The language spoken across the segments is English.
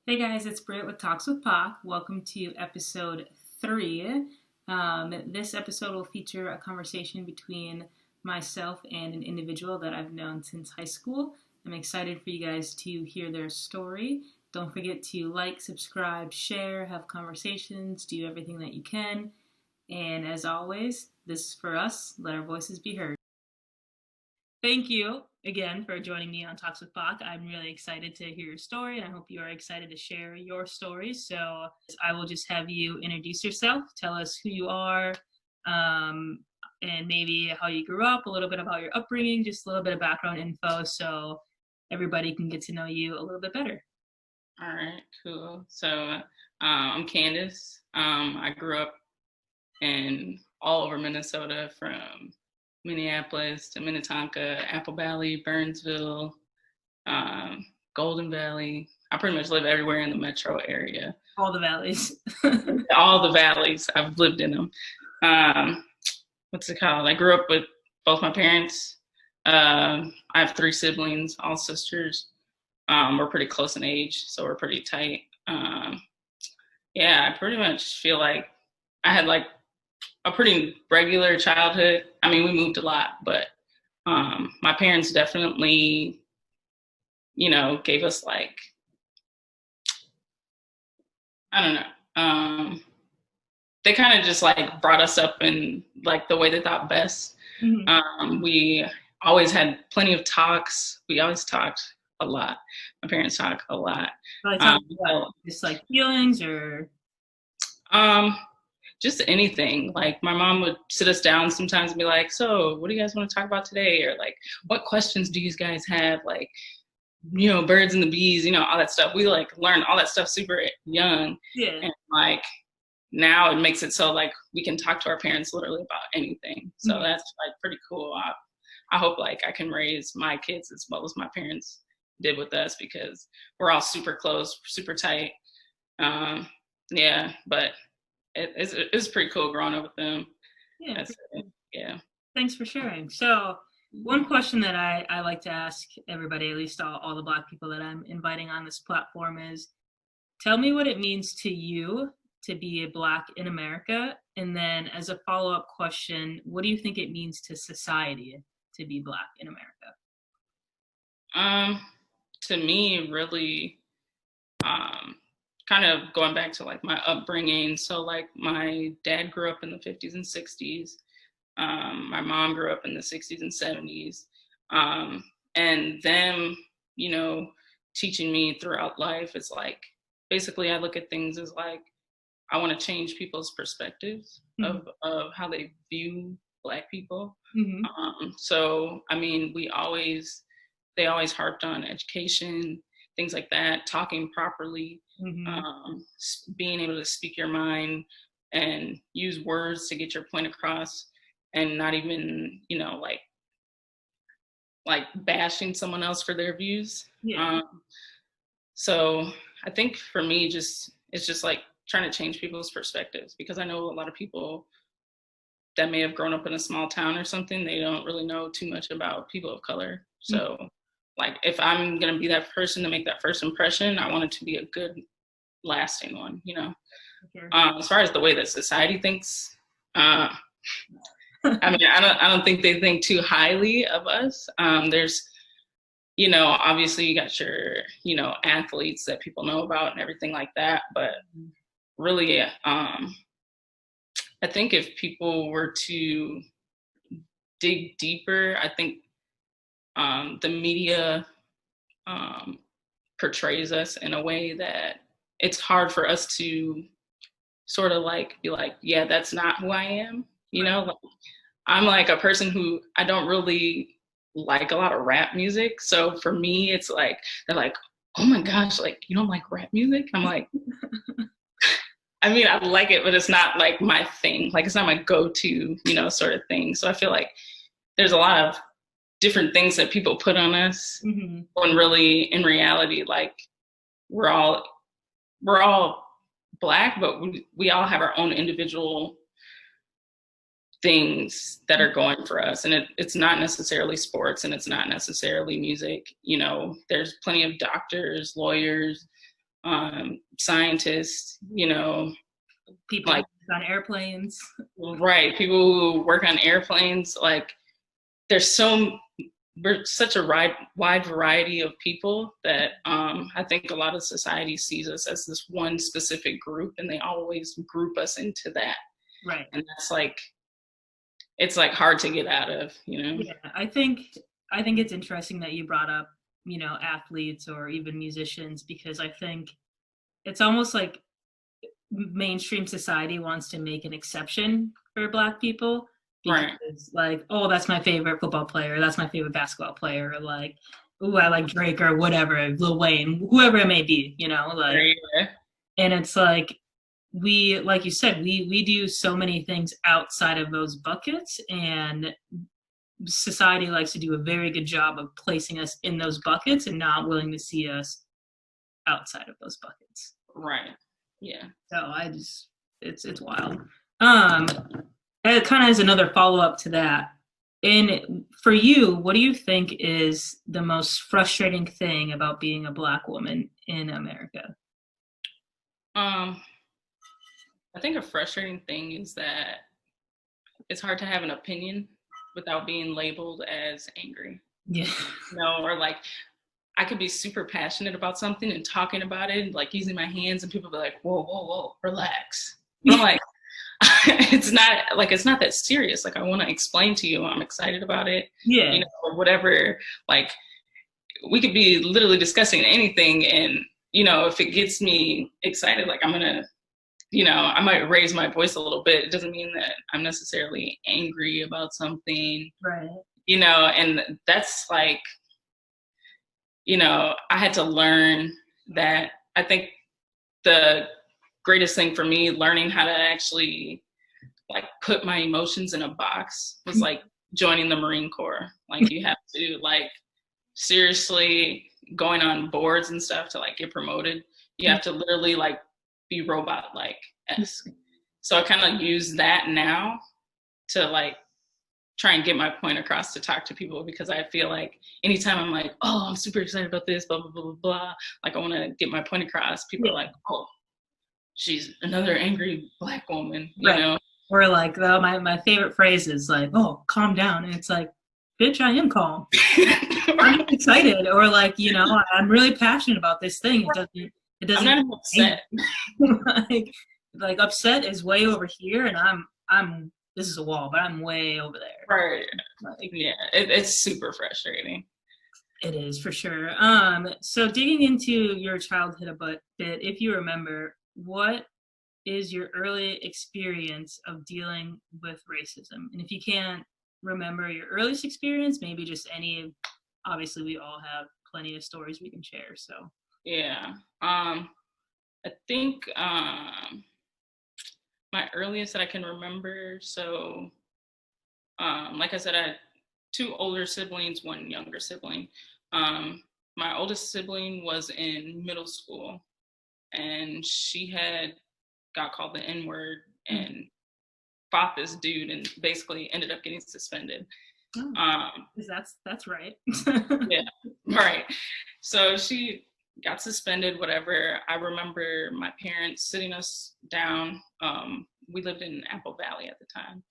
Hey guys, it's Britt with Talks with POC. Welcome to episode 3. This episode will feature a conversation between myself and an individual that I've known since high school. I'm excited for you guys to hear their story. Don't forget to like, subscribe, share, have conversations, do everything that you can. And as always, this is for us. Let our voices be heard. Thank you again for joining me on Talks with POC. I'm really excited to hear your story, and I hope you are excited to share your story. So I will just have you introduce yourself, tell us who you are, and maybe how you grew up, a little bit about your upbringing, just a little bit of background info so everybody can get to know you a little bit better. All right, cool. So I'm Kandace. I grew up in all over Minnesota, from Minneapolis to Minnetonka, Apple Valley, Burnsville, Golden Valley. I pretty much live everywhere in the metro area. All the valleys. All the valleys. I've lived in them. What's it called? I grew up with both my parents. I have 3 siblings, all sisters. We're pretty close in age, so we're pretty tight. I pretty much feel like I had like a pretty regular childhood. I mean, we moved a lot, but my parents definitely, gave us like, I don't know. They kind of just like brought us up in like the way they thought best. Mm-hmm. We always had plenty of talks. We always talked a lot. My parents talk a lot. Just like feelings or? Just anything. Like my mom would sit us down sometimes and be like, so what do you guys want to talk about today? Or like, what questions do you guys have? Like, birds and the bees, all that stuff. We like learned all that stuff super young. Yeah. And like now it makes it so like we can talk to our parents literally about anything. So mm-hmm. That's like pretty cool. I hope like I can raise my kids as well as my parents did with us, because we're all super close, super tight. But it's pretty cool growing up with them. Yeah. Thanks for sharing. So one question that I like to ask everybody, at least all the Black people that I'm inviting on this platform, is tell me what it means to you to be a Black in America. And then as a follow-up question, what do you think it means to society to be Black in America? To me, really, kind of going back to like my upbringing. So like my dad grew up in the 50s and 60s. My mom grew up in the 60s and 70s. And them, teaching me throughout life is like, basically I look at things as like, I want to change people's perspectives mm-hmm. of how they view Black people. Mm-hmm. So, I mean, they always harped on education, things like that, talking properly, mm-hmm. Being able to speak your mind and use words to get your point across, and not even, like bashing someone else for their views. Yeah. So I think for me, it's just like trying to change people's perspectives, because I know a lot of people that may have grown up in a small town or something, they don't really know too much about people of color. So mm-hmm. like if I'm going to be that person to make that first impression, I want it to be a good, lasting one, Okay. As far as the way that society thinks, I mean, I don't think they think too highly of us. There's, obviously you got your, athletes that people know about and everything like that. But really, I think if people were to dig deeper, I think the media portrays us in a way that it's hard for us to sort of like be like, yeah, that's not who I am. Like, I'm like a person who I don't really like a lot of rap music. So for me, it's like, they're like, oh my gosh, like, you don't like rap music? I'm like, I mean, I like it, but it's not like my thing. Like, it's not my go-to, sort of thing. So I feel like there's a lot of different things that people put on us, mm-hmm. when really, in reality, like, we're all Black, but we all have our own individual things that are going for us. And it's not necessarily sports, and it's not necessarily music. There's plenty of doctors, lawyers, scientists, you know, People like on airplanes. right, people who work on airplanes. Like there's we're such a wide variety of people that I think a lot of society sees us as this one specific group, and they always group us into that. Right. And that's like, it's like hard to get out of, you know? Yeah, I think it's interesting that you brought up, athletes or even musicians, because I think it's almost like mainstream society wants to make an exception for Black people because, Right. like, oh, that's my favorite football player, that's my favorite basketball player, or like, oh, I like Drake or whatever, Lil Wayne, whoever it may be, like, Yeah. and it's like we, like you said, we do so many things outside of those buckets, and society likes to do a very good job of placing us in those buckets and not willing to see us outside of those buckets. Right. Yeah. So it's wild. It kind of is another follow up to that. And for you, what do you think is the most frustrating thing about being a Black woman in America? I think a frustrating thing is that it's hard to have an opinion without being labeled as angry. Yeah. Or like I could be super passionate about something and talking about it, like using my hands, and people be like, whoa, whoa, whoa, relax. And I'm like, it's not that serious. Like I want to explain to you, I'm excited about it. Yeah. Or whatever. Like we could be literally discussing anything, and if it gets me excited, like I'm gonna, I might raise my voice a little bit. It doesn't mean that I'm necessarily angry about something. Right. And that's like, I had to learn that. I think the greatest thing for me, learning how to actually like put my emotions in a box, was like joining the Marine Corps. Like you have to like seriously going on boards and stuff to like get promoted. You have to literally like be robot like esque. So I kind of use that now to like try and get my point across to talk to people, because I feel like anytime I'm like, oh, I'm super excited about this, blah, blah, blah, blah, blah, like I want to get my point across, people are like, oh, she's another angry Black woman, you know? Or like, my favorite phrase is like, oh, calm down. And it's like, bitch, I am calm. I'm excited. Or like, I'm really passionate about this thing. It doesn't. I'm not upset. like upset is way over here, and I'm this is a wall, but I'm way over there. Right. Like, yeah, it's super frustrating. It is, for sure. So digging into your childhood a bit, if you remember, what is your early experience of dealing with racism? And if you can't remember your earliest experience, maybe just any. Obviously, we all have plenty of stories we can share. So yeah, I think my earliest that I can remember. So, like I said, I had 2 older siblings, 1 younger sibling. My oldest sibling was in middle school, and she got called the N-word and fought this dude, and basically ended up getting suspended. That's right. Yeah, right. So she got suspended, whatever. I remember my parents sitting us down. We lived in Apple Valley at the time,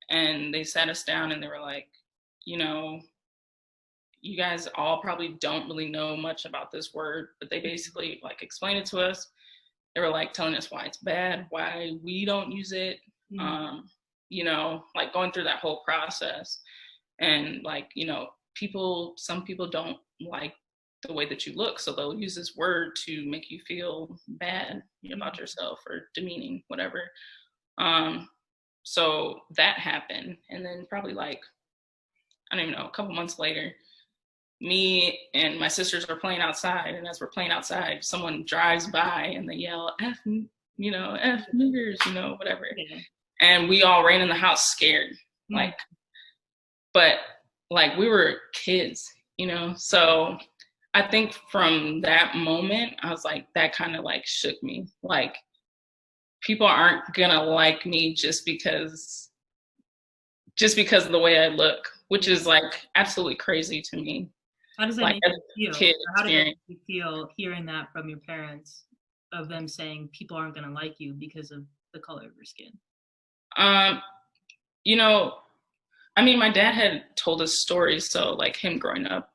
and they sat us down and they were like, you guys all probably don't really know much about this word, but they basically like explained it to us. They were like telling us why it's bad, why we don't use it, like going through that whole process. And like, some people don't like the way that you look, so they'll use this word to make you feel bad about yourself or demeaning, whatever. So that happened, and then probably like, I don't even know, a couple months later, me and my sisters are playing outside, and as we're playing outside, someone drives by and they yell, F, F niggers, whatever. Yeah. And we all ran in the house scared, but like we were kids, so I think from that moment, I was like, that kind of like shook me. Like, people aren't gonna like me just because of the way I look, which is like absolutely crazy to me. How does that make you feel? How did it make you feel hearing that from your parents? of them saying people aren't going to like you because of the color of your skin? You know, I mean, my dad had told us stories. So like him growing up,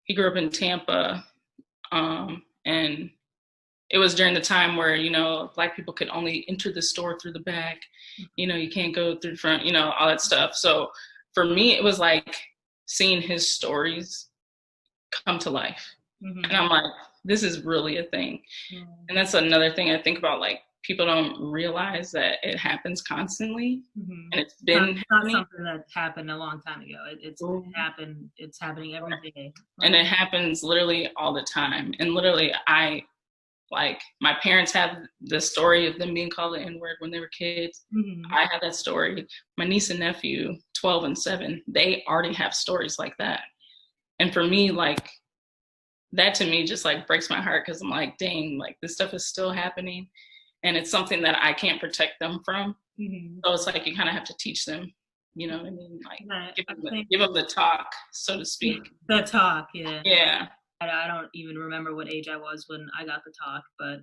he grew up in Tampa, and it was during the time where, Black people could only enter the store through the back. You can't go through the front, all that stuff. So for me, it was like seeing his stories come to life. Mm-hmm. And I'm like, this is really a thing. Mm-hmm. And that's another thing I think about, like, people don't realize that it happens constantly. Mm-hmm. And it's been not something that happened a long time ago. It's happening every day. And it happens literally all the time. And literally my parents have the story of them being called the N-word when they were kids. Mm-hmm. I have that story. My niece and nephew, 12 and 7, they already have stories like that. And for me, like, that to me just like breaks my heart, because I'm like, dang, like this stuff is still happening, and it's something that I can't protect them from. Mm-hmm. So it's like you kind of have to teach them, you know what I mean? Like give them the talk, so to speak. The talk, yeah. Yeah. I don't even remember what age I was when I got the talk, but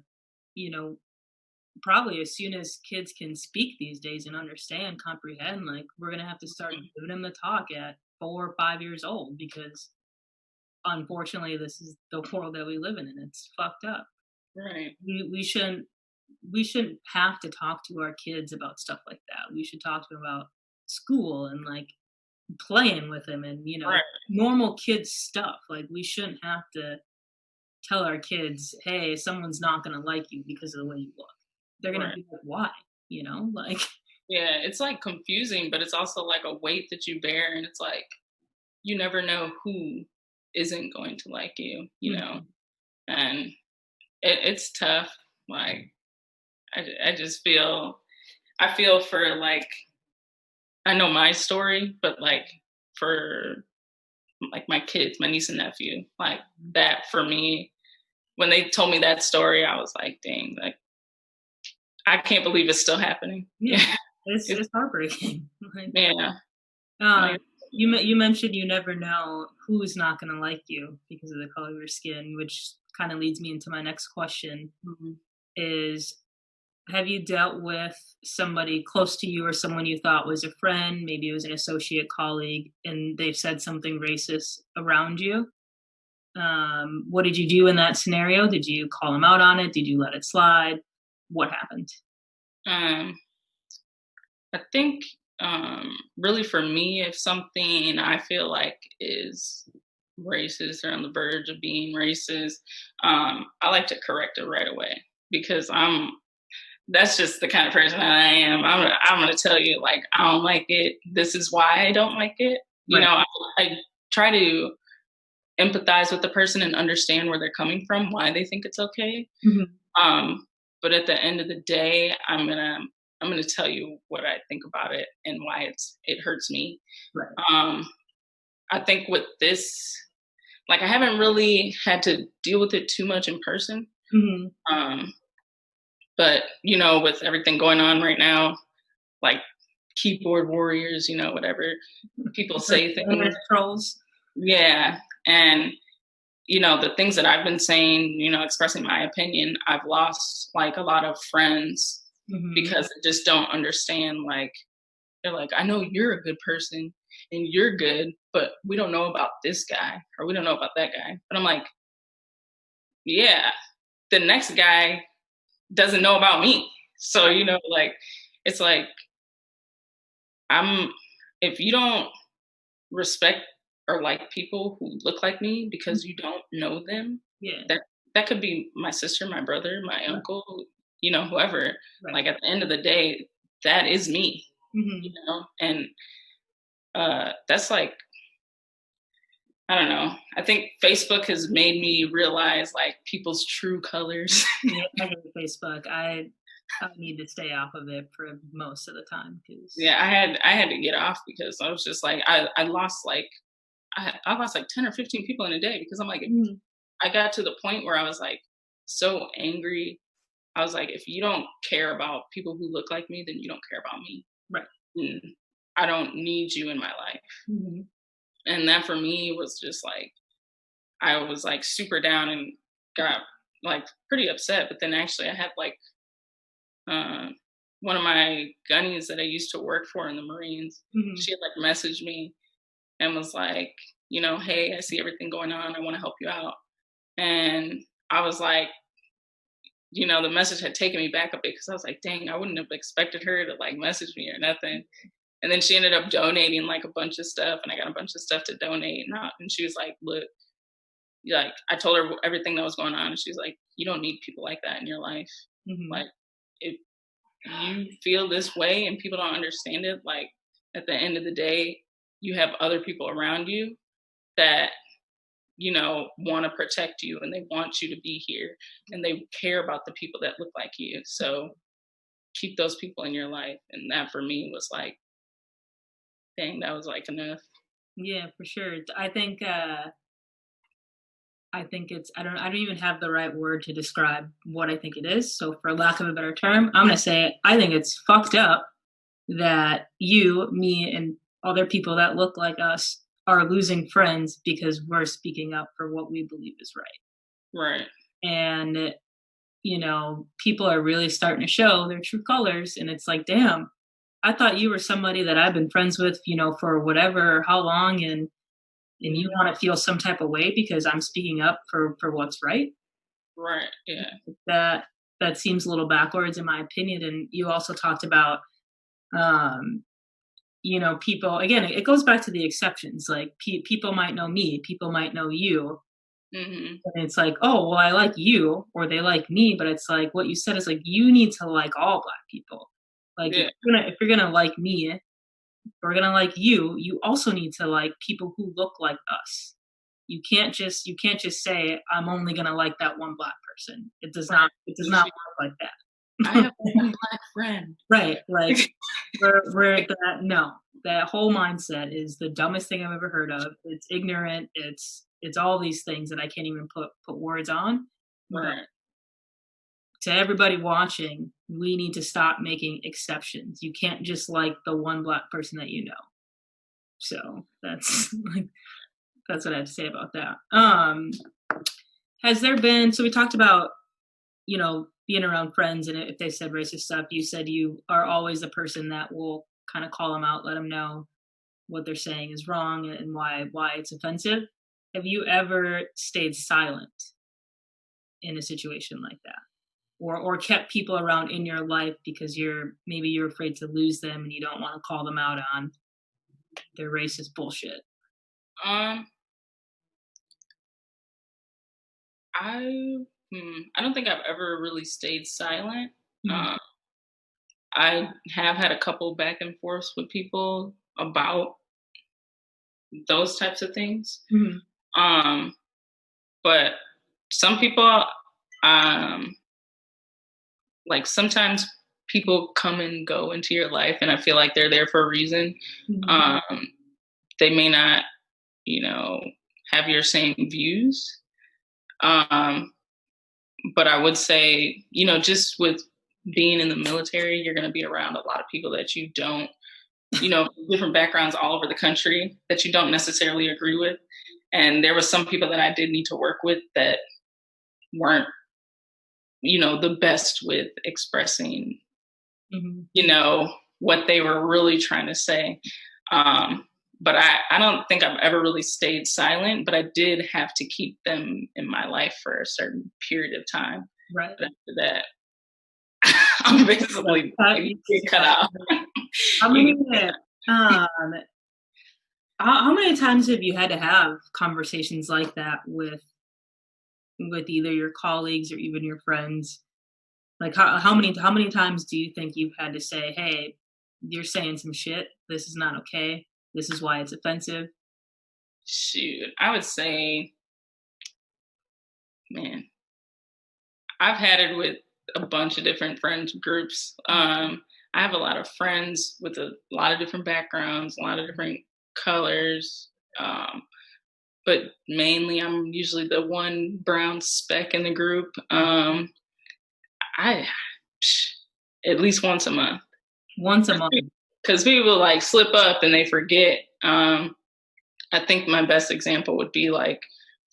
probably as soon as kids can speak these days and understand, comprehend, like we're gonna have to start giving them the talk at 4 or 5 years old, because unfortunately this is the world that we live in, and it's fucked up. Right. We shouldn't have to talk to our kids about stuff like that. We should talk to them about school and like playing with them and right. Normal kids stuff. Like we shouldn't have to tell our kids, hey, someone's not gonna like you because of the way you look. They're gonna be like, why? Like yeah, it's like confusing, but it's also like a weight that you bear, and it's like you never know who isn't going to like you, know, and it's tough. Like I just feel for, like, I know my story, but like for like my kids, my niece and nephew, like that for me, when they told me that story, I was like, dang, like I can't believe it's still happening. Yeah, it's heartbreaking. Yeah. You mentioned you never know who's not going to like you because of the color of your skin, which kind of leads me into my next question. Mm-hmm. Is, have you dealt with somebody close to you or someone you thought was a friend, maybe it was an associate, colleague, and they've said something racist around you? What did you do in that scenario? Did you call them out on it? Did you let it slide? What happened? I think really for me, if something I feel like is racist or on the verge of being racist, I like to correct it right away, because that's just the kind of person I am. I'm going to tell you, like, I don't like it. This is why I don't like it. You know, I try to empathize with the person and understand where they're coming from, why they think it's okay. Mm-hmm. But at the end of the day, I'm gonna tell you what I think about it and why it hurts me. Right. I think with this, like, I haven't really had to deal with it too much in person. Mm-hmm. But with everything going on right now, like keyboard warriors, whatever people say things. Trolls. Yeah, and the things that I've been saying, expressing my opinion, I've lost like a lot of friends. Mm-hmm. Because they just don't understand. Like, they're like, I know you're a good person and you're good, but we don't know about this guy, or we don't know about that guy. But I'm like, yeah, the next guy doesn't know about me. So, like, it's like, if you don't respect or like people who look like me because you don't know them, yeah, that could be my sister, my brother, my uncle, whoever. Right. Like, at the end of the day, that is me. Mm-hmm. And that's like, I don't know. I think Facebook has made me realize like people's true colors. Yeah, I hate Facebook. I need to stay off of it for most of the time. Yeah, I had to get off, because I was just like, I lost like 10 or 15 people in a day, because I'm like, mm-hmm. I got to the point where I was like so angry. I was like, if you don't care about people who look like me, then you don't care about me. Right. And I don't need you in my life. Mm-hmm. And that for me was just like, I was like super down and got like pretty upset. But then actually I had like uh, one of my gunnies that I used to work for in the Marines. Mm-hmm. She had like messaged me and was like, you know, hey, I see everything going on. I want to help you out. And I was like, you know, the message had taken me back a bit because I was like, dang, I wouldn't have expected her to like message me or nothing. And then she ended up donating like a bunch of stuff, and I got a bunch of stuff to donate. And she was like, look, like I told her everything that was going on, and she's like, you don't need people like that in your life. Mm-hmm. Like, if you feel this way and people don't understand it, like at the end of the day, you have other people around you that, you know, want to protect you and they want you to be here and they care about the people that look like you. So keep those people in your life. And that for me was like, dang, that was like enough. Yeah, for sure. I think it's I don't even have the right word to describe what I think it is. So for lack of a better term, I'm gonna say I think it's fucked up that you, me, and other people that look like us are losing friends because we're speaking up for what we believe is right. Right. And you know, people are really starting to show their true colors, and it's like, damn, I thought you were somebody that I've been friends with, you know, for whatever, how long, and you want to feel some type of way because I'm speaking up for what's right. Right. Yeah. That seems a little backwards in my opinion. And you also talked about, um, you know, people again. It goes back to the exceptions. Like people might know me, people might know you, Mm-hmm. and it's like, oh, well, I like you, or they like me, but it's like what you said is like you need to like all Black people. Like Yeah. if you're gonna like me, we're gonna like you, you also need to like people who look like us. You can't just say I'm only gonna like that one Black person. Right. It does not work like I that. have one Black friend. Right. Like we're that no. That whole mindset is the dumbest thing I've ever heard of. It's ignorant, it's all these things that I can't even put words on. But Right. to everybody watching, we need to stop making exceptions. You can't just like the one Black person that you know. So that's like that's what I have to say about that. Has there been so we talked about, you know, being around friends and if they said racist stuff, you said you are always the person that will kind of call them out, let them know what they're saying is wrong and why it's offensive. Have you ever stayed silent in a situation like that? Or kept people around in your life because you're afraid to lose them and you don't want to call them out on their racist bullshit? Um, I don't think I've ever really stayed silent. Mhm. Um, I have had a couple back and forths with people about those types of things. Mhm. Um, but some people, um, like sometimes people come and go into your life, and I feel like they're there for a reason. Mhm. Um, they may not, you know, have your same views. Um, but I would say, you know, just with being in the military, you're going to be around a lot of people that you don't, you know, different backgrounds all over the country that you don't necessarily agree with. And there was some people that I did need to work with that weren't, you know, the best with expressing, Mhm. you know, what they were really trying to say. But I don't think I've ever really stayed silent, but I did have to keep them in my life for a certain period of time. Right. But after that, I'm basically you get cut out. How You many get um how many times have you had to have conversations like that with either your colleagues or even your friends? Like how many times do you think you've had to say, "Hey, you're saying some shit. This is not okay. This is why it's offensive." shoot, I would say, man, I've had it with a bunch of different friends groups. I have a lot of friends with a lot of different backgrounds, a lot of different colors. But mainly, I'm usually the one brown speck in the group. I at least once a month Once a month. because people like slip up and they forget. I think my best example would be like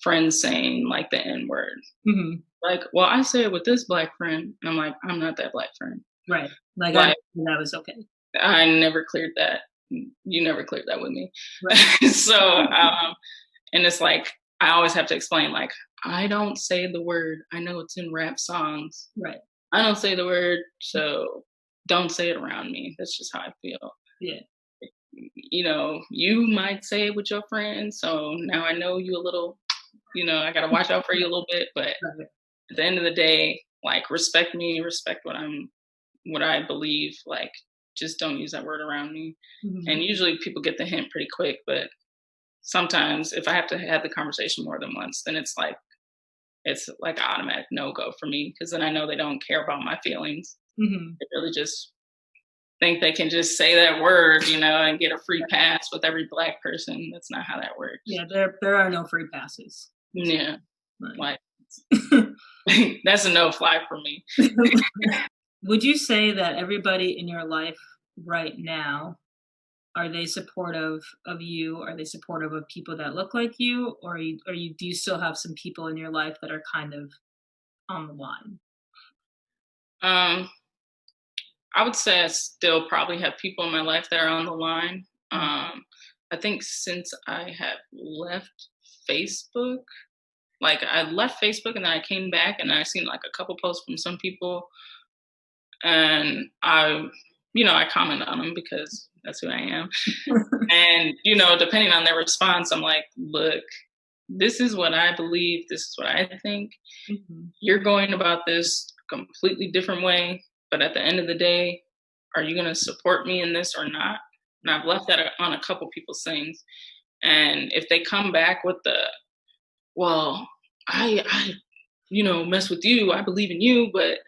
friends saying like the N word. Mm-hmm. Like, well, I say it with this black friend, and I'm like, I'm not that black friend. Right. Like I Like, knew that was okay. I never cleared that. You never cleared that with me. Right. So, and it's like I always have to explain, like, I don't say the word. I know it's in rap songs. Right. I don't say the word, so don't say it around me. That's just how I feel. Yeah. You know, you might say it with your friends, so now I know you a little. You know, I gotta watch out for you a little bit, but Right. at the end of the day, like respect me, respect what I believe, like just don't use that word around me. Mm-hmm. And usually people get the hint pretty quick, but sometimes if I have to have the conversation more than once, then it's like an automatic no-go for me because then I know they don't care about my feelings. Mm-hmm. They really just think they can just say that word, you know, and get a free pass with every black person. That's not how that works. Yeah, there are no free passes. Yeah. Like, Like that's a no fly for me. would you say that everybody in your life right now, are they supportive of you? Are they supportive of people that look like you? Or do you still have some people in your life that are kind of on the line? Um, I would say I still probably have people in my life that are on the line. Mhm. I think since I have left Facebook, like I left Facebook and then I came back and I seen like a couple posts from some people and I comment on them because that's who I am. And, depending on their response, I'm like, look, this is what I believe. This is what I think. Mhm. You're going about this completely different way. But at the end of the day, are you going to support me in this or not? And I've left that on a couple people's things. And if they come back with well, I mess with you. I believe in you, but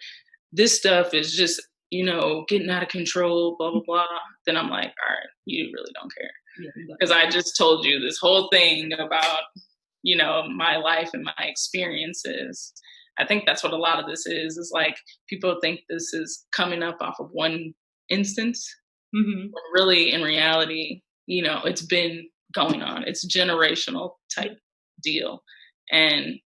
this stuff is just, getting out of control, blah, blah, blah. Then I'm like, all right, you really don't care. Yeah, Because I just told you this whole thing about, my life and my experiences. I think that's what a lot of this is like people think this is coming up off of one instance. Mhm. But really, in reality, it's been going on. It's generational type deal. And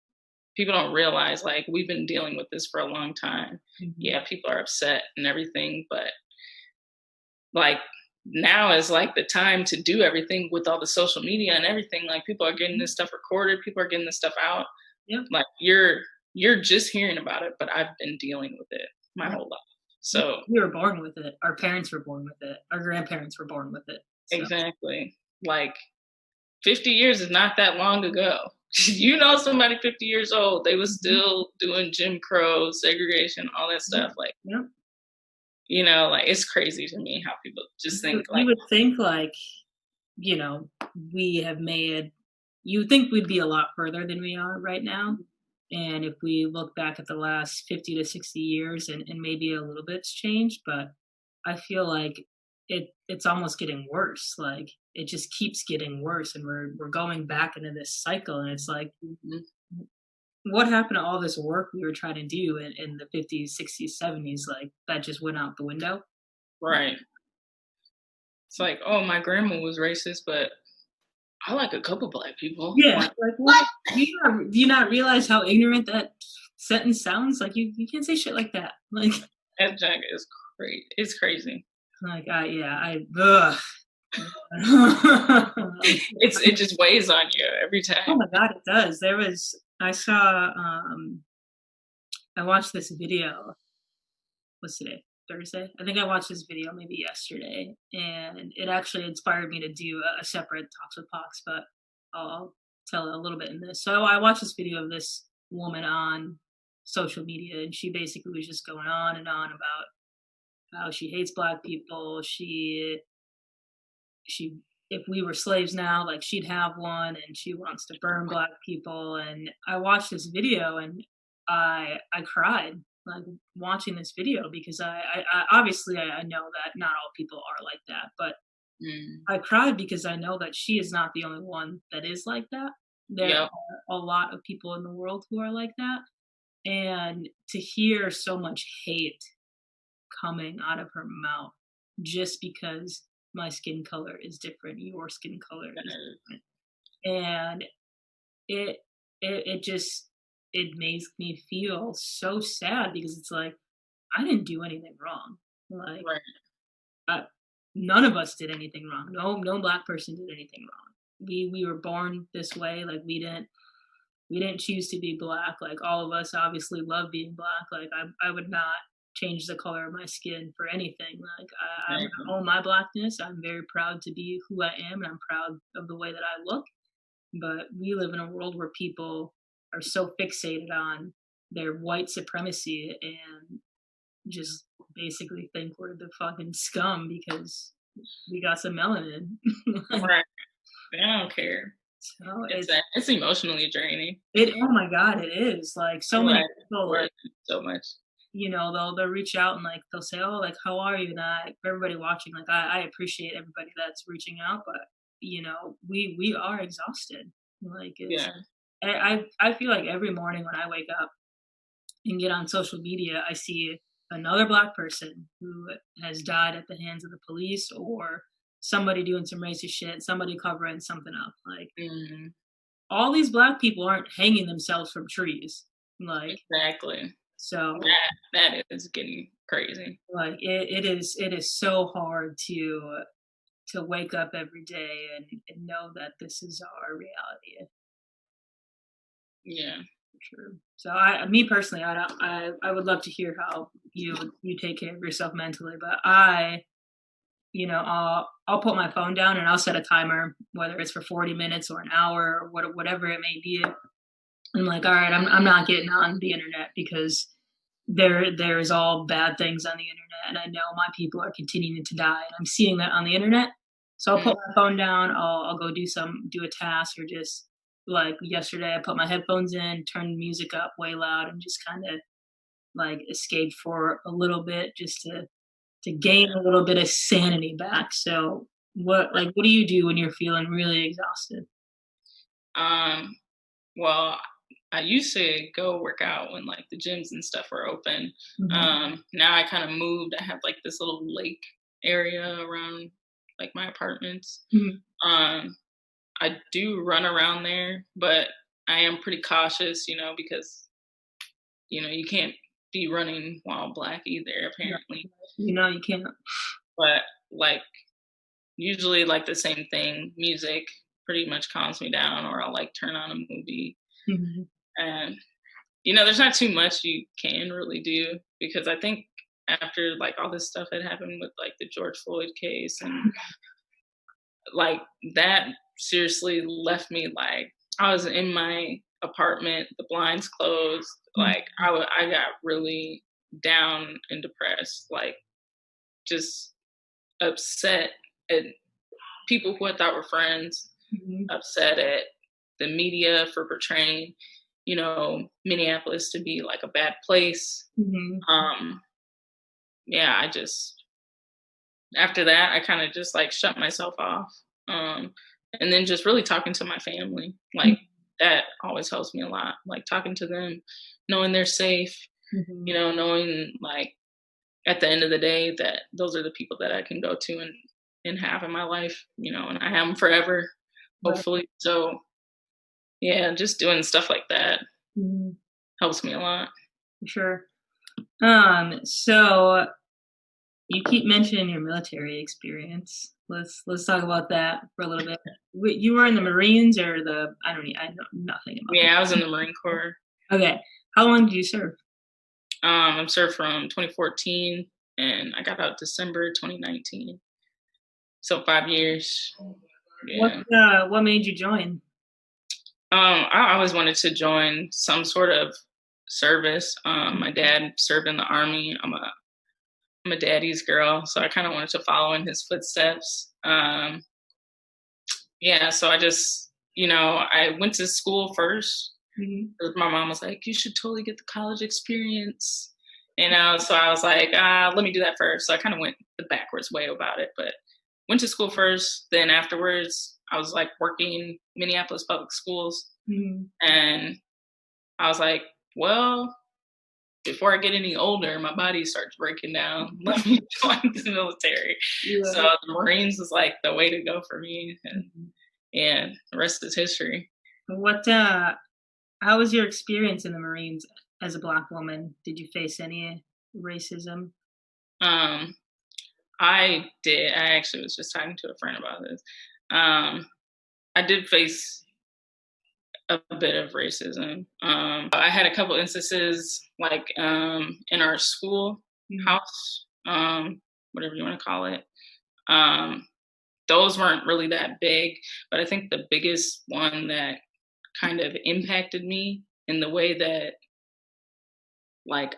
people don't realize like we've been dealing with this for a long time. Mhm. Yeah, people are upset and everything, but like now is like the time to do everything with all the social media and everything. Like people are getting this stuff recorded, people are getting this stuff out. Yeah. Like you're just hearing about it, but I've been dealing with it my whole life. So We were born with it. Our parents were born with it. Our grandparents were born with it. So. exactly. Like 50 years is not that long ago. Somebody 50 years old, they was still doing Jim Crow, segregation, all that stuff. Like, Yeah. like it's crazy to me how people just think You like, would think like, we have made, you would think we'd be a lot further than we are right now. And if we look back at the last 50 to 60 years and maybe a little bit's changed, but I feel like it's almost getting worse. Like it just keeps getting worse and we're going back into this cycle. And it's like, mhm, what happened to all this work we were trying to do in the 50s, 60s, 70s? Like that just went out the window. right. It's like, oh, my grandma was racist, but I like a couple black people. Yeah, Like, like what? Do you not realize how ignorant that sentence sounds? Like you can't say shit like that. Like that jacket is crazy. It's crazy. yeah, ugh. It just weighs on you every Oh time. my god, it does. I saw I watched this video. What's today? Thursday? I think I watched this video maybe yesterday, and it actually inspired me to do a separate Talks with Pox, but I'll tell a little bit in this. So I watched this video of this woman on social media, and she basically was just going on and on about how she hates black people. She if we were slaves now, like she'd have one, and she wants to burn black people. And I watched this video, and I cried like watching this video because I obviously I know that not all people are like that, but Mm. I cried because I know that she is not the only one that is like that. There Yep. are a lot of people in the world who are like that, and to hear so much hate coming out of her mouth just because my skin color is different, your skin color is different. And it it makes me feel so sad because it's like I didn't do anything wrong. Like Right. uh, none of us did anything wrong. No black person did anything wrong. We were born this way. Like we didn't choose to be black. Like all of us obviously love being black. Like I would not change the color of my skin for anything. Like I Exactly. own my blackness. I'm very proud to be who I am, and I'm proud of the way that I look. But we live in a world where people are so fixated on their white supremacy and just basically think we're the fucking scum because we got some melanin. Like, Right. I don't care. so It's emotionally draining. oh my god, it is. Like so I'm many like, people, work like, so much. they'll reach out and like they'll say, "Oh, like how are you?" And everybody watching, like I appreciate everybody that's reaching out, but we are exhausted. Like it's Yeah. I feel like every morning when I wake up and get on social media, I see another black person who has died at the hands of the police or somebody doing some racist shit, somebody covering something up. Like Mhm. all these black people aren't hanging themselves from trees. Like Exactly. so That is getting crazy. like it is so hard to wake up every day and know that this is our reality. Yeah. Sure. So me personally, I don't, I would love to hear how you take care of yourself mentally, but I'll put my phone down and I'll set a timer, whether it's for 40 minutes or an hour or whatever it may be. I'm like, all right, I'm not getting on the internet because there's all bad things on the internet, and I know my people are continuing to die, and I'm seeing that on the internet. So I'll Mm. put my phone down. I'll go do a task, or just like yesterday, I put my headphones in, turned the music up way loud, and just kind of like escape for a little bit, just to gain a little bit of sanity back. So what do you do when you're feeling really exhausted? Um, well, I used to go work out when like the gyms and stuff were open. Mhm. Now I kind of moved. I have like this little lake area around like my apartments. Mhm. Um, I do run around there, but I am pretty cautious, because you can't be running while black either, Right. apparently. You can't. But like usually like the same thing, music pretty much calms me down, or I'll like turn on a movie. Mhm. And there's not too much you can really do because I think after like all this stuff that happened with like the George Floyd case and like that seriously left me like I was in my apartment, the blinds closed, like I got really down and depressed, like just upset at people who I thought were friends, Mhm. upset at the media for portraying, Minneapolis to be like a bad place. Mhm. Um, yeah, I just after that I kind of just like shut myself off. Um, and then just really talking to my family, Mhm. like that always helps me a lot. Like talking to them, knowing they're safe, Mhm. knowing like at the end of the day that those are the people that I can go to and have in my life, and I have them forever, Right. hopefully. So yeah, just doing stuff like that Mhm. helps me a lot. For sure. So you keep mentioning your military experience. Let's talk about that for a little bit. You were in the Marines or I know nothing about Yeah, I was in the Marine Corps. it. Okay. How long did you serve? I'm served from 2014 and I got out December 2019. So 5 years. Yeah. What made you join? I always wanted to join some sort of service. My dad served in the army. I'm a daddy's girl, so I kind of wanted to follow in his footsteps. Yeah, so I just, I went to school first. Mhm. My mom was like, "You should totally get the college experience." So I was like, let me do that first. So I kind of went the backwards way about it, but went to school first. Then afterwards, I was like working Minneapolis public schools, Mhm. and I was like, well, before I get any older, my body starts breaking down. Let me join the military. So Yeah. the Marines was like the way to go for me, and Mhm. the rest is history. What How was your experience in the Marines as a Black woman? Did you face any racism? Um, I did. I actually was just talking to a friend about this. Um, I did face a bit of racism. I had a couple instances, like in our school house, whatever you want to call it. Those weren't really that big, but I think the biggest one that kind of impacted me in the way that, like,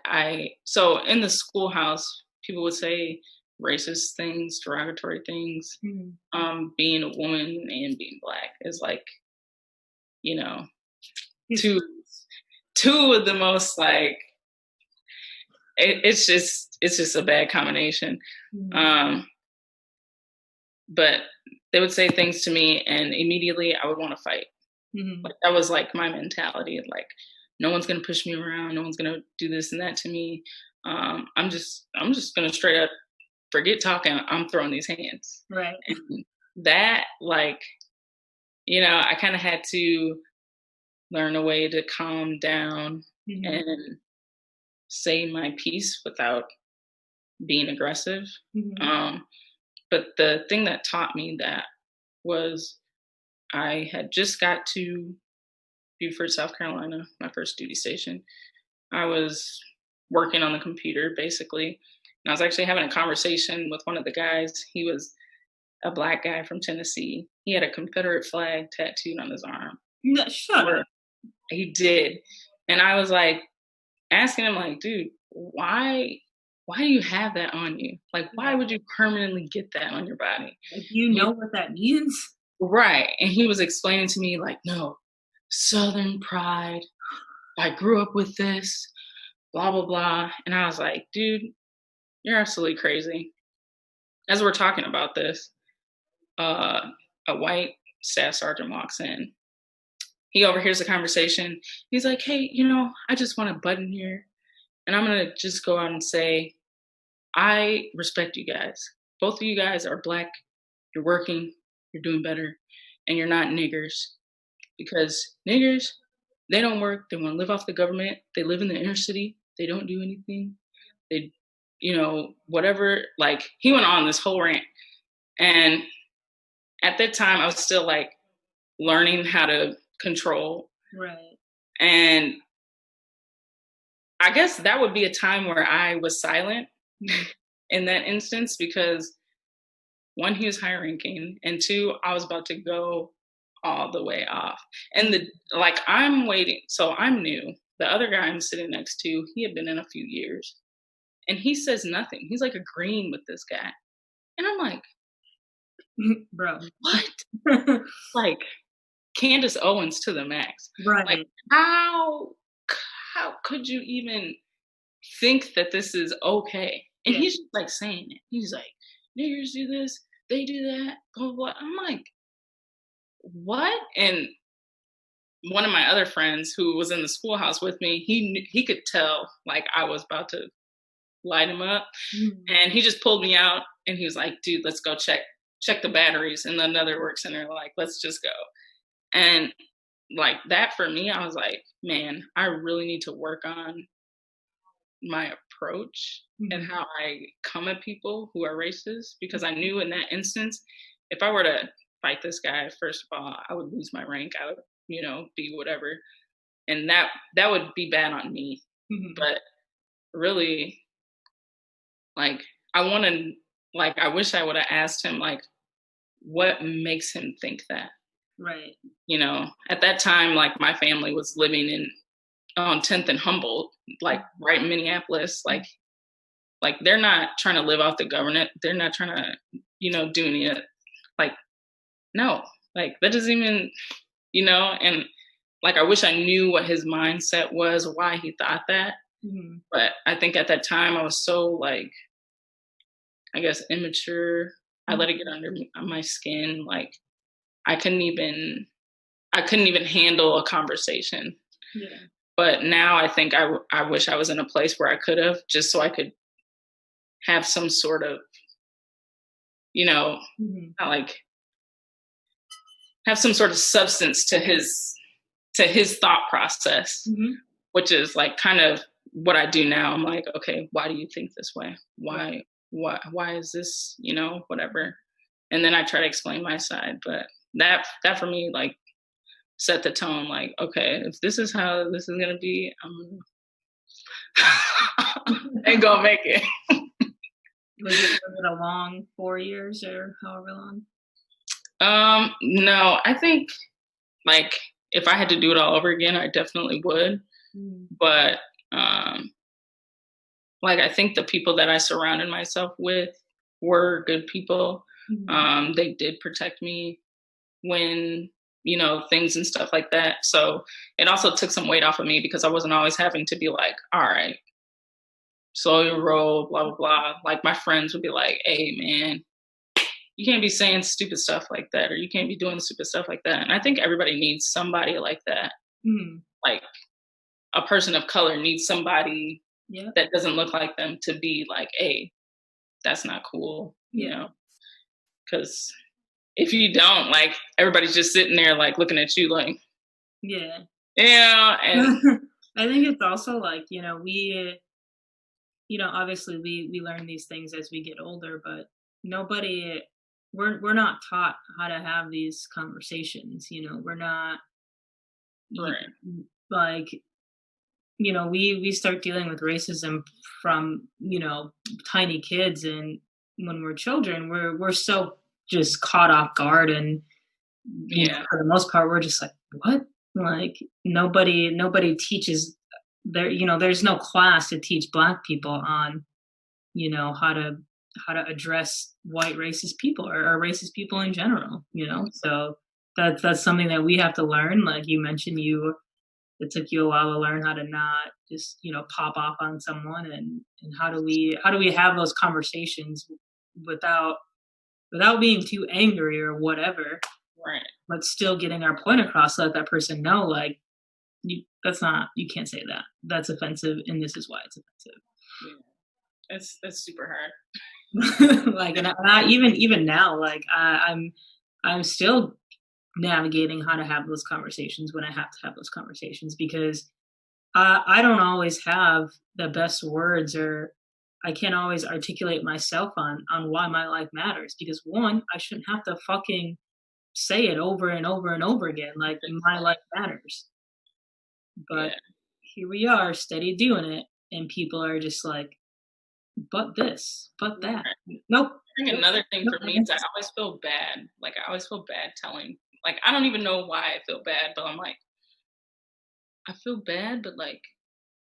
so in the schoolhouse, people would say racist things, derogatory things. Being a woman and being Black is like, you know, two of the most, like, it's just a bad combination. But they would say things to me and immediately I would want to fight. Like, that was like my mentality. Like, no one's gonna push me around, no one's gonna do this and that to me. I'm just gonna straight up forget talking, I'm throwing these hands. Right. And that, like, I kind of had to learn a way to calm down and say my piece without being aggressive. But the thing that taught me that was I had just got to Beaufort, South Carolina, my first duty station. I was working on the computer, basically. And I was actually having a conversation with one of the guys. He was a Black guy from Tennessee. He had a Confederate flag tattooed on his arm. No, shut up. He did. And I was like, asking him, like, dude, why do you have that on you? Like, why would you permanently get that on your body? Like, you know what that means? Right. And he was explaining to me, like, no, Southern pride. I grew up with this, blah, blah, blah. And I was like, dude, you're absolutely crazy. As we're talking about this, a white staff sergeant walks in. He overhears the conversation. He's like, hey, I just want a button here. And I'm going to just go out and say, I respect you guys. Both of you guys are Black. You're working. You're doing better. And you're not niggers. Because niggers, they don't work. They want to live off the government. They live in the inner city. They don't do anything. They, whatever. Like, he went on this whole rant. And at that time, I was still, like, learning how to control. Right. And I guess that would be a time where I was silent in that instance, because one, he was high ranking, and two, I was about to go all the way off. And I'm waiting. So I'm new. The other guy I'm sitting next to, he had been in a few years, and he says nothing. He's like agreeing with this guy. And I'm like, bro, what? Like, Candace Owens to the max. Right. Like, how could you even think that this is okay? And he's just like saying it. He's like, niggers do this, they do that, blah, blah, blah. I'm like, what? And one of my other friends who was in the schoolhouse with me, he could tell, like, I was about to light him up. And he just pulled me out and he was like, dude, let's go check the batteries in another work center. Like, let's just go. And like that for me, I was like, man, I really need to work on my approach and how I come at people who are racist, because I knew in that instance, if I were to fight this guy, first of all, I would lose my rank. I would, be whatever. And that would be bad on me. But really, like, I wish I would have asked him, like, what makes him think that? Right. At that time, like, my family was living on 10th and Humboldt, like right in Minneapolis. Like they're not trying to live off the government. They're not trying to, do any of, like, no, like, that doesn't even, and like, I wish I knew what his mindset was, why he thought that. But I think at that time I was so, like, I guess, immature. I let it get under my skin. Like, I couldn't even handle a conversation. Yeah. But now I think I wish I was in a place where I could have, just so I could have some sort of, not like, have some sort of substance to to his thought process, which is like kind of what I do now. I'm like, okay, why do you think this way? Why is this, whatever. And then I try to explain my side, but that for me, like, set the tone, like, okay, if this is how this is gonna be, ain't gonna make it. Was it a long 4 years or however long? No, I think, like, if I had to do it all over again, I definitely would. But like, I think the people that I surrounded myself with were good people. They did protect me when, things and stuff like that. So it also took some weight off of me because I wasn't always having to be like, all right, slow your roll, blah, blah, blah. Like, my friends would be like, hey, man, you can't be saying stupid stuff like that, or you can't be doing stupid stuff like that. And I think everybody needs somebody like that. Like, a person of color needs somebody that doesn't look like them to be like, hey, that's not cool, because if you don't, like, everybody's just sitting there like looking at you like, and I think it's also like, we obviously we learn these things as we get older, but we're not taught how to have these conversations. We're not like, we start dealing with racism from, tiny kids, and when we're children, we're so just caught off guard, and for the most part, we're just like, what? Like, nobody teaches there. There's no class to teach Black people on, how to address white racist people or racist people in general. So that's something that we have to learn. Like you mentioned, it took you a while to learn how to not just, pop off on someone, and how do we have those conversations without being too angry or whatever, right? But still getting our point across, so that person know, like, you can't say that. That's offensive, and this is why it's offensive. Yeah. It's super hard. Like, and I even now, like, I'm still navigating how to have those conversations when I have to have those conversations, because I don't always have the best words, or I can't always articulate myself on why my life matters, because one, I shouldn't have to fucking say it over and over and over again, like, my life matters. But here we are, steady doing it, and people are just like, but this, but that. Nope. I think another thing for me is I always feel bad. Like, I always feel bad telling, like, I don't even know why I feel bad, but I'm like, I feel bad, but like,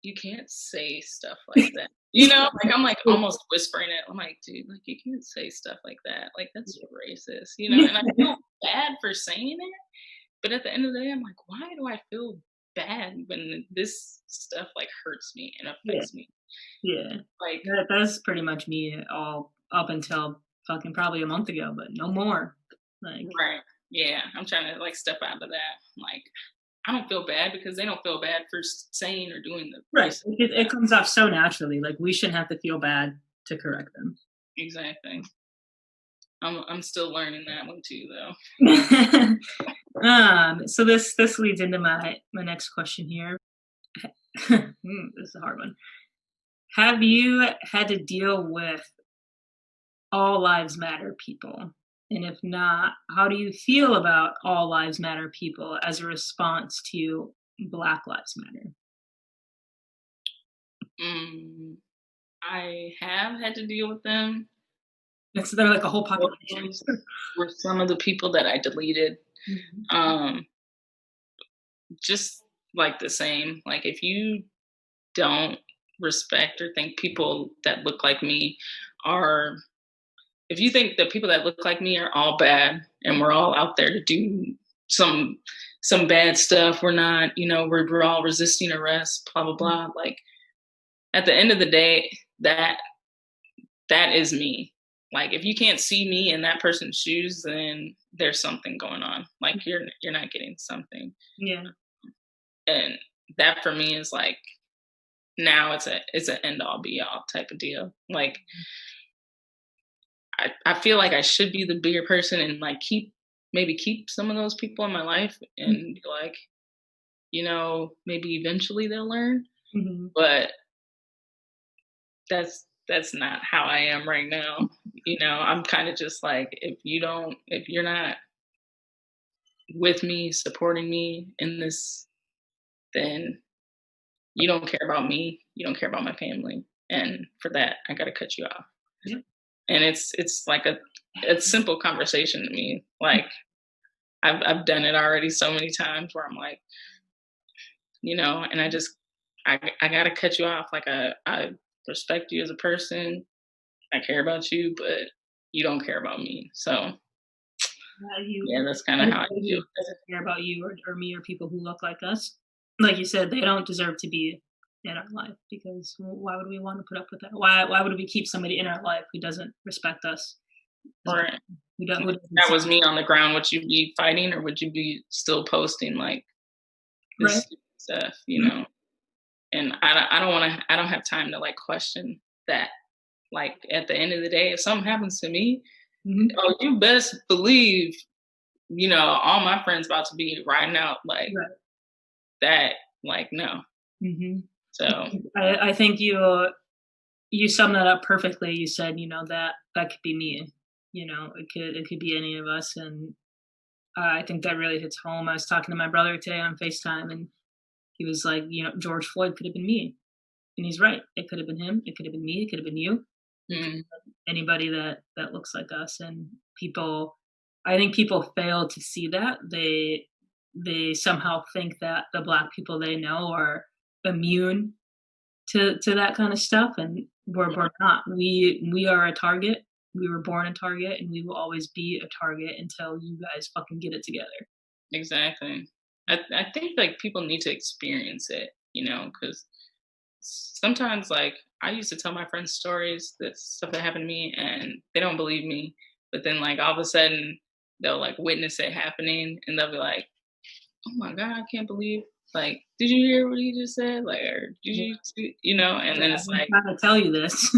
you can't say stuff like that. Like, I'm like almost whispering it. I'm like, dude, like, you can't say stuff like that. Like, that's racist, and I feel bad for saying it. But at the end of the day, I'm like, why do I feel bad when this stuff like hurts me and affects me? Yeah. Like, that's pretty much me all up until fucking probably a month ago, but no more. Like, right. Yeah. I'm trying to like step out of that. Like, I don't feel bad because they don't feel bad for saying or doing the right. It comes off so naturally. Like, we shouldn't have to feel bad to correct them. Exactly. I'm still learning that one too, though. So this leads into my next question here. This is a hard one. Have you had to deal with all lives matter people? And if not, how do you feel about all lives matter people as a response to Black Lives Matter? I have had to deal with them. They're like a whole population. Were some of the people that I deleted. Just like the same. Like, if you don't respect or think people that look like me are, if you think that people that look like me are all bad and we're all out there to do some bad stuff, we're not, we're all resisting arrest, blah, blah, blah. Like, at the end of the day, that is me. Like, if you can't see me in that person's shoes, then there's something going on. Like, you're not getting something. Yeah. And that for me is like, now it's an end all be all type of deal. Like, I feel like I should be the bigger person and like keep some of those people in my life and be like, maybe eventually they'll learn. Mm-hmm. But that's not how I am right now. I'm kind of just like, if you're not with me, supporting me in this, then you don't care about me, you don't care about my family. And for that, I gotta cut you off. Yep. And it's like a simple conversation to me. Like I've done it already so many times where I'm like, and I gotta cut you off. Like I respect you as a person. I care about you, but you don't care about me. So yeah, that's kind of how I Anybody who feel. doesn't care about you or me or people who look like us, like you said, they don't deserve to be in our life, because why would we want to put up with that? Why would we keep somebody in our life who doesn't respect us? Right. Who If doesn't that see was me on the ground, would you be fighting or would you be still posting like right? this stuff, And I don't have time to like question that. Like at the end of the day, if something happens to me, Mm-hmm. oh, you best believe, all my friends about to be riding out like Right. that. Like, no. Mm-hmm. So I think you summed that up perfectly. You said, that could be me. It could be any of us, and I think that really hits home. I was talking to my brother today on FaceTime, and he was like, George Floyd could have been me, and he's right. It could have been him. It could have been me. It could have been you. mm, Anybody that looks like us, and I think people fail to see that. They somehow think that the black people they know are immune to that kind of stuff, and we're not. We are a target. We were born a target, and we will always be a target until you guys fucking get it together. exactly. I think like people need to experience it, because sometimes like I used to tell my friends stories, that stuff that happened to me, and they don't believe me. But then like all of a sudden they'll like witness it happening and they'll be like, oh my God, I can't believe, like, did you hear what he just said? Like, or did Yeah, you see, and then I've it's been like, trying to tell you this.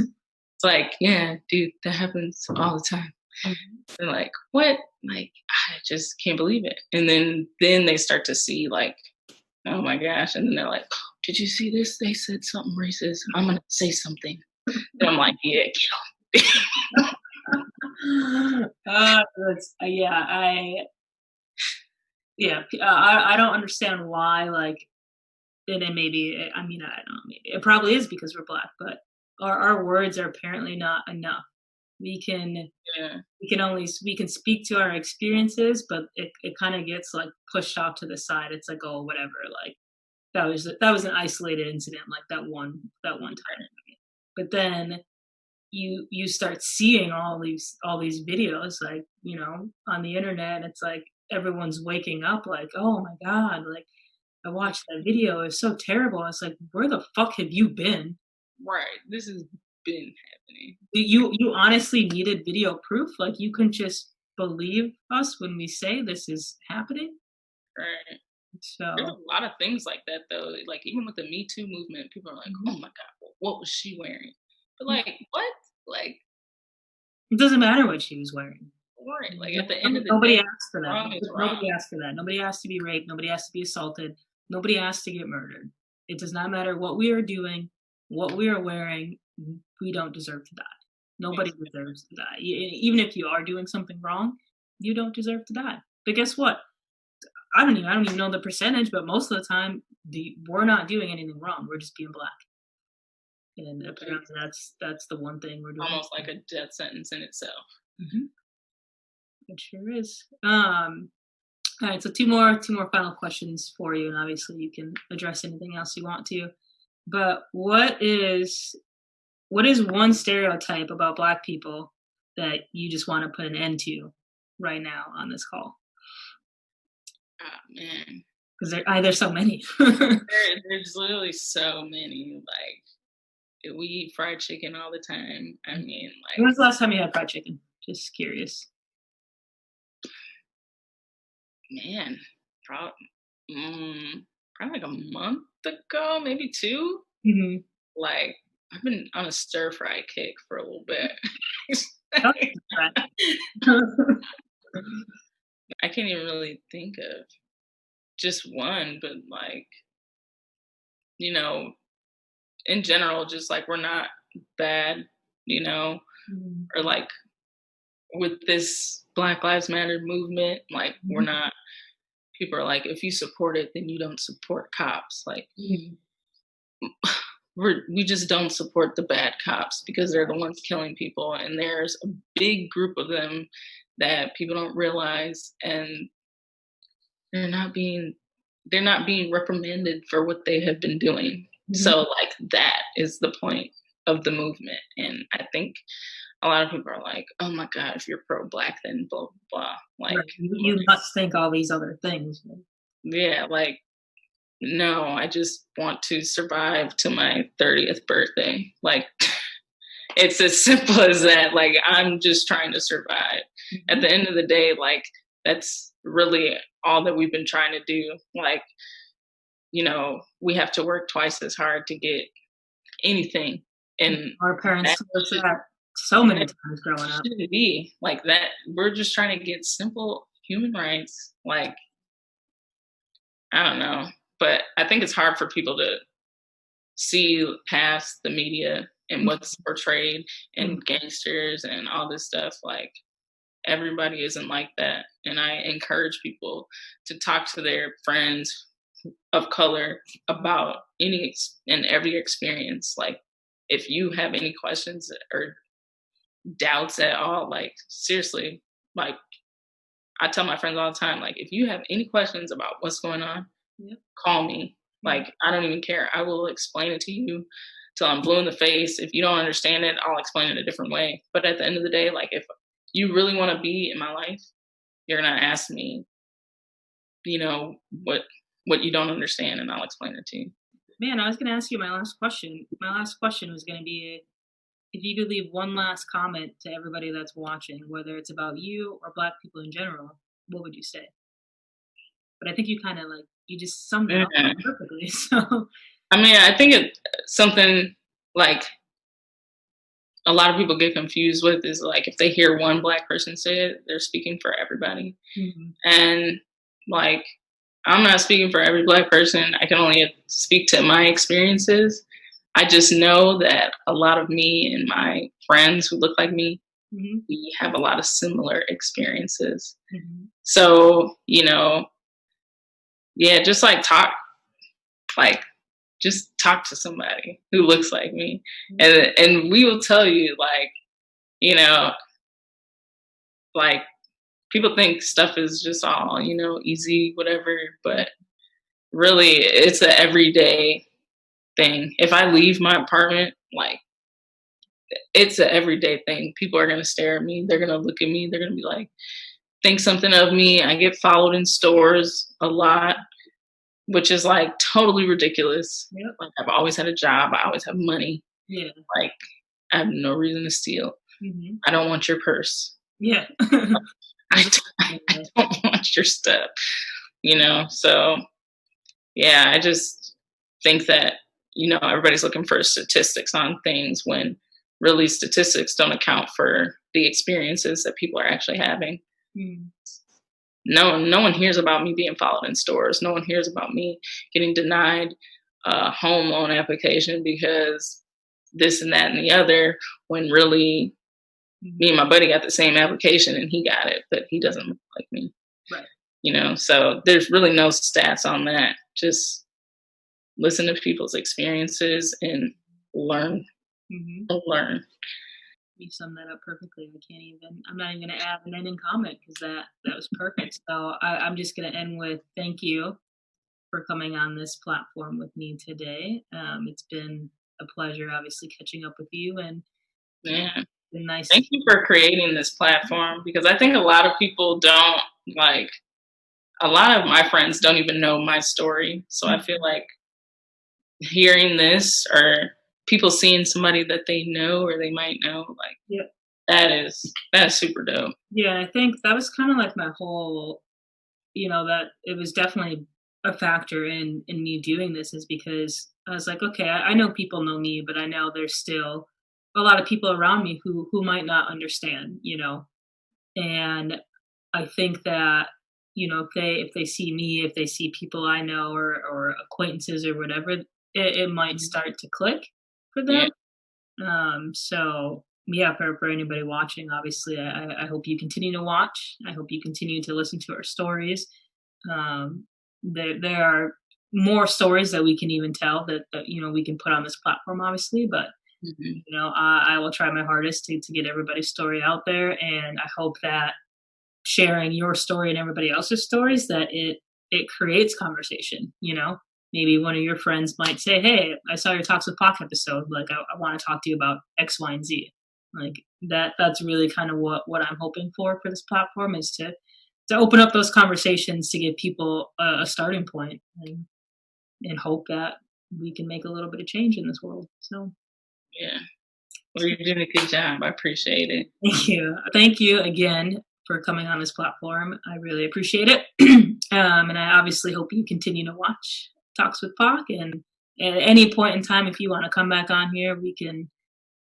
yeah, dude, that happens all the time. They're like, what? Like, I just can't believe it. And then they start to see like, oh my gosh. And then they're like, did you see this? They said something racist. I'm gonna say something. And I'm like, yeah, Yeah, I don't understand why, like, and then maybe, I mean, I don't know, it probably is because we're black, but our words are apparently not enough. We can yeah, we can speak to our experiences, but it kind of gets like pushed off to the side. It's like, oh, whatever, like that was an isolated incident, like that one time. But then you start seeing all these videos, like, on the internet, and it's like everyone's waking up like, oh my god, like, I watched that video, it's so terrible. It's like, where the fuck have you been? right. This has been happening. You honestly needed video proof? Like, you couldn't just believe us when we say this is happening? Right. There's So a lot of things like that though. Like even with the Me Too movement, people are like, mhm. oh my God, what was she wearing? But Yeah. like, what? Like, It doesn't matter what she was wearing. right. Like at the end of the Nobody day, asked for that. wrong is Nobody wrong. asked for that. Nobody asked to be raped. Nobody asked to be assaulted. Nobody asked to get murdered. It does not matter what we are doing, what we are wearing. We don't deserve to die. Nobody deserves to die. Even if you are doing something wrong, you don't deserve to die. But guess what? I don't even know the percentage, but most of the time, we're not doing anything wrong. We're just being black, and apparently that's the one thing we're doing. Almost like a death sentence in itself. Hmm. It sure is. All right, so two more final questions for you, and obviously you can address anything else you want to. But what is one stereotype about Black people that you just want to put an end to right now on this call? Ah man. Because there's so many. There's literally so many. Like we eat fried chicken all the time. I mean, When like, was the last time you had fried chicken? Just curious. man, probably, probably like a month ago, maybe two. Hmm. Like I've been on a stir fry kick for a little bit. I can't even really think of just one, but like, you know, in general, just like we're not bad, you know, Mm-hmm. or like with this Black Lives Matter movement, like we're not, people are like, if you support it, then you don't support cops. Like Mm-hmm. we just don't support the bad cops because they're the ones killing people. And there's a big group of them that people don't realize, and they're not being they're not being reprimanded for what they have been doing. Mm-hmm. So like that is the point of the movement. And I think a lot of people are like, oh my God, if you're pro black, then blah blah blah. Right. Like You must think all these other things. yeah, like no, I just want to survive to my 30th birthday. Like it's as simple as that. Like I'm just trying to survive. Mm-hmm. At the end of the day, like that's really all that we've been trying to do. Like, you know, we have to work twice as hard to get anything. And Our parents that told us should, that so many that times growing up. shouldn't be like that. We're just trying to get simple human rights. Like, I don't know. But I think it's hard for people to see past the media and what's portrayed and gangsters and all this stuff. Like everybody isn't like that. And I encourage people to talk to their friends of color about any and every experience. Like if you have any questions or doubts at all, like seriously, like I tell my friends all the time, like if you have any questions about what's going on, Yep. call me. Like I don't even care. I will explain it to you till I'm blue in the face. If you don't understand it, I'll explain it a different way. But at the end of the day, like if you really want to be in my life, you're gonna ask me, you know, what you don't understand, and I'll explain it to you. Man, I was going to ask you my last question. My last question was going to be if you could leave one last comment to everybody that's watching, whether it's about you or Black people in general, what would you say? But I think you kind of like, you just summed it up Yeah. perfectly. So, I mean, I think it's something like a lot of people get confused with is like if they hear one black person say it, they're speaking for everybody. mhm. And like I'm not speaking for every black person. I can only speak to my experiences. I just know that a lot of me and my friends who look like me, Mhm. we have a lot of similar experiences. Mhm. So, you know, yeah, just like just talk to somebody who looks like me. And we will tell you like, you know, like people think stuff is just all, you know, easy, whatever, but really it's a everyday thing. If I leave my apartment, like it's a everyday thing. People are gonna stare at me, they're gonna look at me, they're gonna be like, think something of me. I get followed in stores a lot, which is like totally ridiculous. Yep. Like I've always had a job, I always have money. Yeah. Like I have no reason to steal. Mhm. I don't want your purse. Yeah. I don't want your stuff, you know? So yeah, I just think that, you know, everybody's looking for statistics on things when really statistics don't account for the experiences that people are actually having. Mm. No one hears about me being followed in stores. No one hears about me getting denied a home loan application because this and that and the other, when really me and my buddy got the same application and he got it, but he doesn't look like me. Right. You know, so there's really no stats on that. Just listen to people's experiences and learn. Mhm. Learn. You summed that up perfectly. I'm not even going to add an ending comment because that was perfect. So I'm just going to end with thank you for coming on this platform with me today. It's been a pleasure, obviously, catching up with you, and Yeah. it's been nice. Thank you for creating this platform because I think a lot of people don't like, a lot of my friends don't even know my story. So I feel like hearing this or people seeing somebody that they know or they might know, like Yeah. that's super dope. Yeah, I think that was kind of like my whole, that it was definitely a factor in me doing this is because I was like, okay, I know people know me, but I know there's still a lot of people around me who might not understand, and I think that if they see me, if they see people I know or acquaintances or whatever, it might start to click for Yeah. them. So yeah, for anybody watching, obviously, I hope you continue to watch. I hope you continue to listen to our stories. There are more stories that we can even tell that we can put on this platform, obviously, but Mhm. I will try my hardest to get everybody's story out there, and I hope that sharing your story and everybody else's stories that it creates conversation. Maybe one of your friends might say, hey, I saw your Talks with Poc episode, like I want to talk to you about X, Y, and Z. Like that's really kind of what I'm hoping for this platform, is to open up those conversations, to give people a starting point, and hope that we can make a little bit of change in this world. So Yeah. Well, you're doing a good job. I appreciate it. thank you again for coming on this platform. I really appreciate it. And I obviously hope you continue to watch Talks with Poc. And at any point in time, if you want to come back on here, we can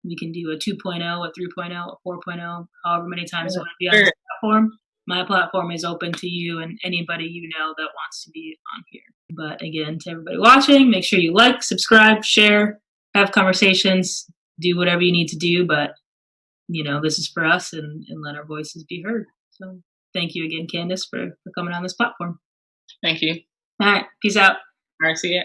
do a 2.0, a 3.0, a 4.0, however many times you want to be on Sure. this platform. My platform is open to you and anybody that wants to be on here. But again, to everybody watching, make sure you like, subscribe, share, have conversations, do whatever you need to do. But this is for us, and let our voices be heard. So thank you again, Kandace, for coming on this platform. Thank you. All right. Peace out. All right. See ya.